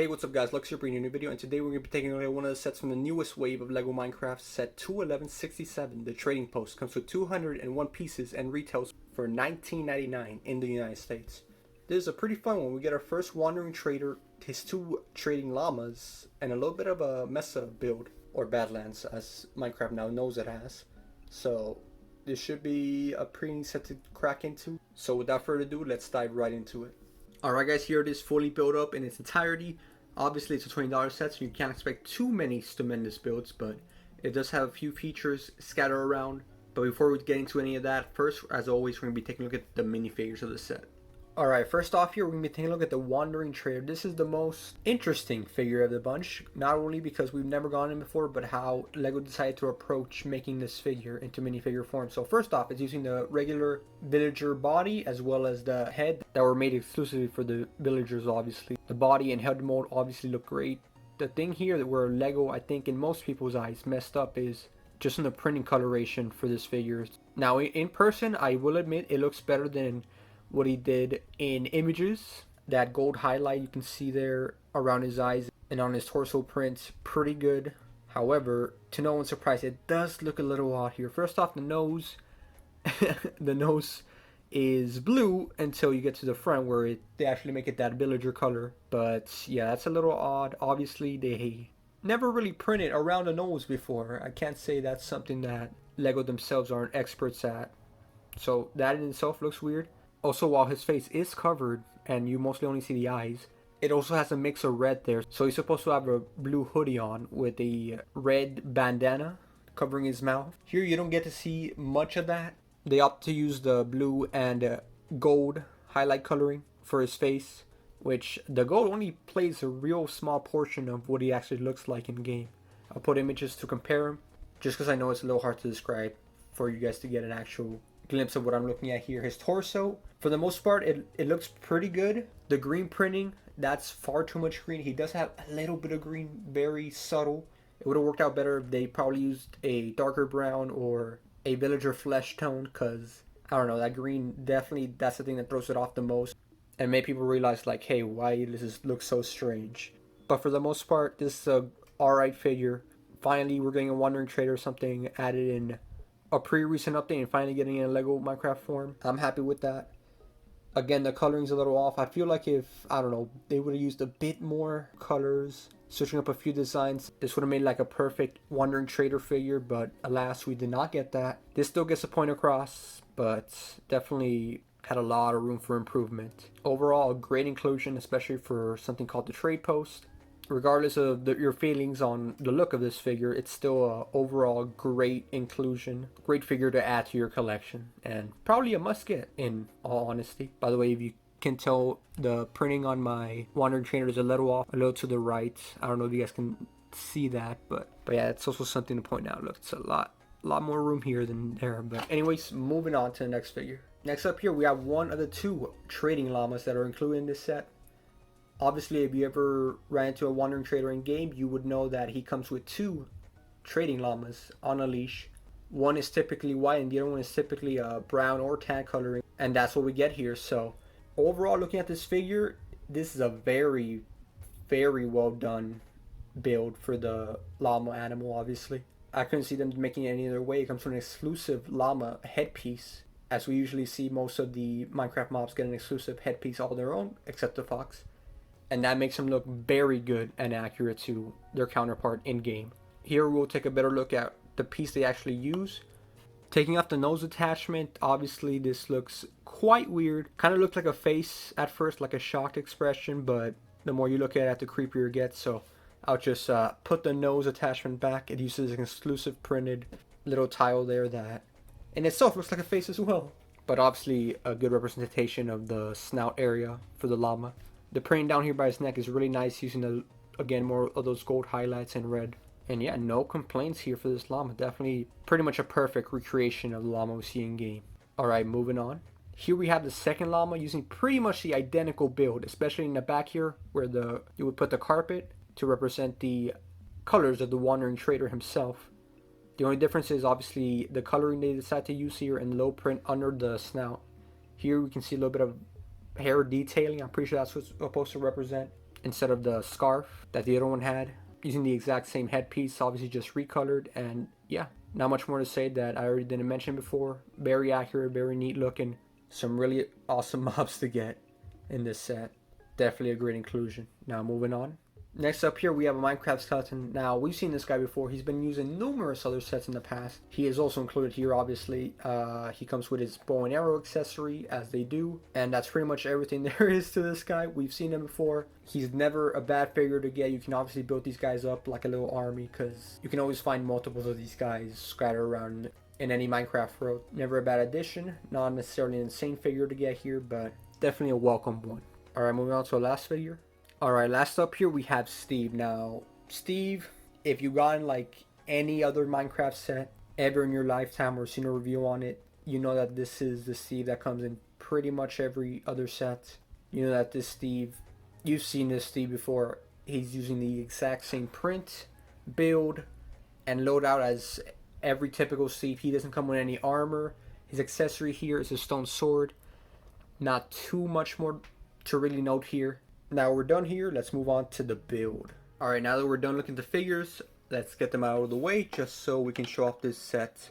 Hey, what's up guys, Lux here bringing you a new video, and today we're going to be taking a look at one of the sets from the newest wave of LEGO Minecraft, set 21167. The trading post comes with 201 pieces and retails for $19.99 in the United States. This is a pretty fun one. We get our first wandering trader, his two trading llamas, and a little bit of a mesa build, or Badlands as Minecraft now knows it as. So this should be a pretty neat set to crack into. So without further ado, let's dive right into it. Alright guys, here it is fully built up in its entirety. Obviously it's a $20 set, so you can't expect too many stupendous builds, but it does have a few features scattered around. But before we get into any of that, first, as always, we're going to be taking a look at the minifigures of the set. Alright, first off here, we're going to be taking a look at the Wandering Trader. This is the most interesting figure of the bunch, not only because we've never gone in before, but how LEGO decided to approach making this figure into minifigure form. So first off, it's using the regular villager body as well as the head that were made exclusively for the villagers, obviously. The body and head mold obviously look great. The thing here that where LEGO, I think in most people's eyes, messed up is just in the printing coloration for this figure. Now in person, I will admit it looks better than what he did in images. That gold highlight you can see there around his eyes and on his torso prints, pretty good. However, to no one's surprise, it does look a little odd here. First off, the nose the nose is blue until you get to the front where they actually make it that villager color. But yeah, that's a little odd. Obviously they never really printed around the nose before. I can't say that's something that LEGO themselves aren't experts at. So that in itself looks weird. Also, while his face is covered and you mostly only see the eyes, it also has a mix of red there. So he's supposed to have a blue hoodie on with a red bandana covering his mouth. Here you don't get to see much of that. They opt to use the blue and gold highlight coloring for his face, which the gold only plays a real small portion of what he actually looks like in game. I'll put images to compare him, just because I know it's a little hard to describe for you guys to get an actual glimpse of what I'm looking at here. His torso, for the most part, it looks pretty good. The green printing, that's far too much green. He does have a little bit of green, very subtle. It would have worked out better if they probably used a darker brown or a villager flesh tone, because I don't know, that green definitely, that's the thing that throws it off the most and made people realize like, hey, why does this look so strange? But for the most part, this is a alright figure. Finally, we're getting a Wandering Trader, something added in a recent update, and finally getting in a LEGO Minecraft form. I'm happy with that. Again, the coloring's a little off. I feel like if, I don't know, they would have used a bit more colors, switching up a few designs, this would have made like a perfect Wandering Trader figure, but alas, we did not get that. This still gets a point across, but definitely had a lot of room for improvement. Overall, a great inclusion, especially for something called the trade post. Regardless of your feelings on the look of this figure, it's still a overall great inclusion, great figure to add to your collection, and probably a must get in all honesty. By the way, if you can tell, the printing on my Wandering Trainer is a little off, a little to the right. I don't know if you guys can see that, but yeah, it's also something to point out. Look, it's a lot more room here than there. But anyways, moving on to the next figure. Next up here, we have one of the two trading llamas that are included in this set. Obviously, if you ever ran into a Wandering Trader in game, you would know that he comes with two trading llamas on a leash. One is typically white and the other one is typically brown or tan coloring, and that's what we get here. So overall, looking at this figure, this is a very, very well done build for the llama animal. Obviously, I couldn't see them making it any other way. It comes with an exclusive llama headpiece, as we usually see most of the Minecraft mobs get an exclusive headpiece all their own, except the fox. And that makes them look very good and accurate to their counterpart in game. Here we'll take a better look at the piece they actually use. Taking off the nose attachment, obviously this looks quite weird. Kind of looks like a face at first, like a shocked expression, but the more you look at it, the creepier it gets. So I'll just put the nose attachment back. It uses an exclusive printed little tile there that in itself looks like a face as well. But obviously a good representation of the snout area for the llama. The printing down here by his neck is really nice, using again more of those gold highlights and red. And yeah, no complaints here for this llama. Definitely pretty much a perfect recreation of the llama we see in game. Alright, moving on. Here we have the second llama using pretty much the identical build, especially in the back here where you would put the carpet to represent the colors of the Wandering Trader himself. The only difference is obviously the coloring they decide to use here and low print under the snout. Here we can see a little bit of hair detailing. I'm pretty sure that's what's supposed to represent. instead of the scarf that the other one had, using the exact same headpiece, obviously just recolored. And yeah, not much more to say that I already didn't mention before. Very accurate, very neat looking. Some really awesome mobs to get in this set. Definitely a great inclusion. Now moving on. Next up here we have a Minecraft skeleton. Now we've seen this guy before. He's been used in numerous other sets in the past. He is also included here obviously. He comes with his bow and arrow accessory as they do. And that's pretty much everything there is to this guy. We've seen him before. He's never a bad figure to get. You can obviously build these guys up like a little army because you can always find multiples of these guys scattered around in any Minecraft world. Never a bad addition. Not necessarily an insane figure to get here, but definitely a welcome one. Alright, moving on to the last figure. Alright, last up here we have Steve. Now, Steve, if you've gotten like any other Minecraft set ever in your lifetime or seen a review on it, you know that this is the Steve that comes in pretty much every other set. You know that this Steve, you've seen this Steve before. He's using the exact same print, build, and loadout as every typical Steve. He doesn't come with any armor. His accessory here is a stone sword. Not too much more to really note here. Now we're done here, let's move on to the build. Alright, now that we're done looking at the figures, let's get them out of the way just so we can show off this set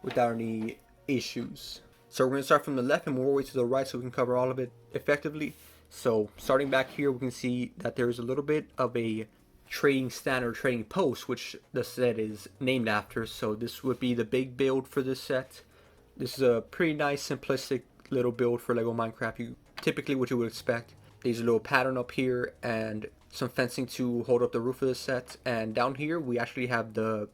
without any issues. So we're going to start from the left and move our way to the right so we can cover all of it effectively. So starting back here, we can see that there's a little bit of a trading stand or trading post, which the set is named after. So this would be the big build for this set. This is a pretty nice simplistic little build for LEGO Minecraft. Typically what you would expect. There's a little pattern up here and some fencing to hold up the roof of the set. And down here we actually have the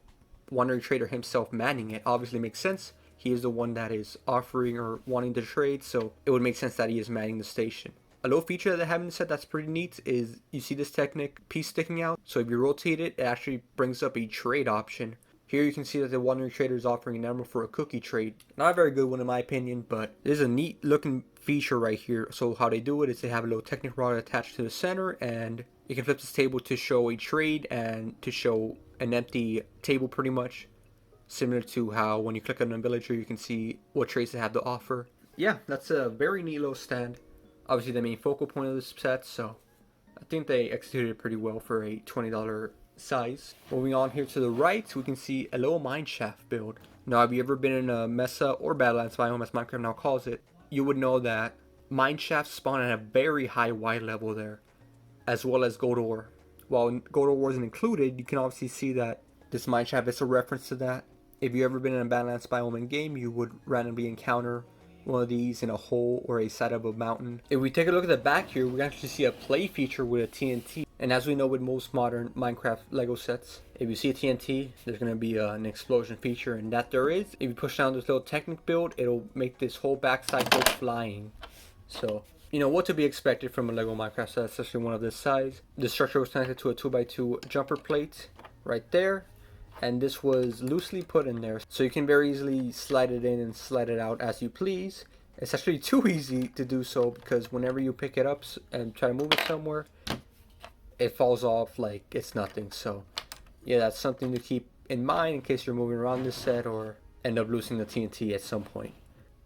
wandering trader himself manning it. Obviously makes sense. He is the one that is offering or wanting to trade, so it would make sense that he is manning the station. A little feature that they have in the set that's pretty neat is you see this Technic piece sticking out. So if you rotate it, it actually brings up a trade option. Here you can see that the wandering trader is offering an emerald for a cookie trade. Not a very good one in my opinion, but there's a neat looking feature right here. So how they do it is they have a little Technic rod attached to the center, and you can flip this table to show a trade and to show an empty table pretty much. Similar to how when you click on a villager you can see what trades they have to offer. Yeah, that's a very neat little stand. Obviously the main focal point of this set, so I think they executed it pretty well for a $20 size. Moving on here to the right, we can see a little mineshaft build. Now, have you ever been in a Mesa or Badlands biome, as Minecraft now calls it, you would know that mineshafts spawn at a very high Y level there, as well as gold ore. While gold ore wasn't included, you can obviously see that this mineshaft is a reference to that. If you ever been in a Badlands biome in game, you would randomly encounter one of these in a hole or a side of a mountain. If we take a look at the back here, we can actually see a play feature with a TNT. And as we know with most modern Minecraft LEGO sets, if you see a TNT, there's going to be an explosion feature, and that there is. If you push down this little Technic build, it'll make this whole backside go flying. So, you know what to be expected from a LEGO Minecraft set, especially one of this size. This structure was connected to a 2x2 jumper plate right there. And this was loosely put in there, so you can very easily slide it in and slide it out as you please. It's actually too easy to do so because whenever you pick it up and try to move it somewhere, it falls off like it's nothing. So yeah, that's something to keep in mind in case you're moving around this set or end up losing the TNT at some point.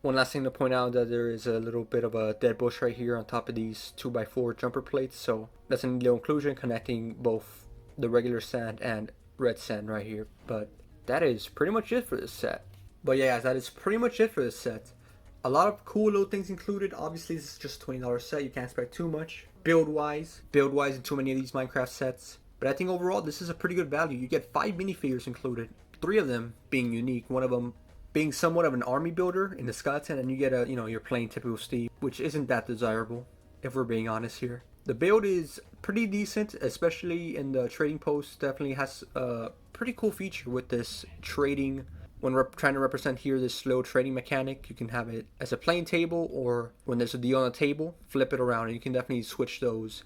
One last thing to point out, that there is a little bit of a dead bush right here on top of these 2x4 jumper plates, so that's a little inclusion connecting both the regular sand and red sand right here. But that is pretty much it for this set. But yeah guys, that is pretty much it for this set. A lot of cool little things included. Obviously this is just a $20 set, you can't expect too much build wise in too many of these Minecraft sets. But I think overall this is a pretty good value. You get 5 minifigures included, 3 of them being unique, one of them being somewhat of an army builder in the skeleton, and you get a, you know, your plain typical Steve, which isn't that desirable if we're being honest here. The build is pretty decent, especially in the trading post. Definitely has a pretty cool feature with this trading. When we're trying to represent here this slow trading mechanic, you can have it as a plain table, or when there's a deal on a table, flip it around, and you can definitely switch those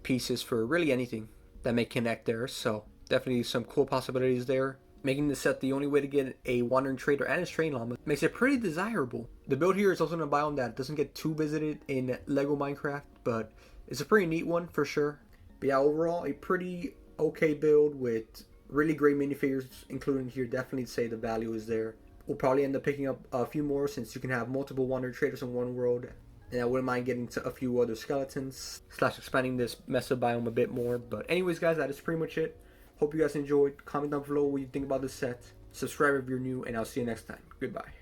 pieces for really anything that may connect there. So definitely some cool possibilities there. Making the set the only way to get a wandering trader and his train llama makes it pretty desirable. The build here is also in a biome that doesn't get too visited in LEGO Minecraft, but it's a pretty neat one for sure. But yeah, overall a pretty okay build with really great minifigures included here. Definitely say the value is there. We'll probably end up picking up a few more since you can have multiple wandering traders in one world And I wouldn't mind getting to a few other skeletons / expanding this mesa biome a bit more. But anyways, guys, that is pretty much it. Hope you guys enjoyed. Comment down below what you think about this set. Subscribe if you're new, and I'll see you next time. Goodbye.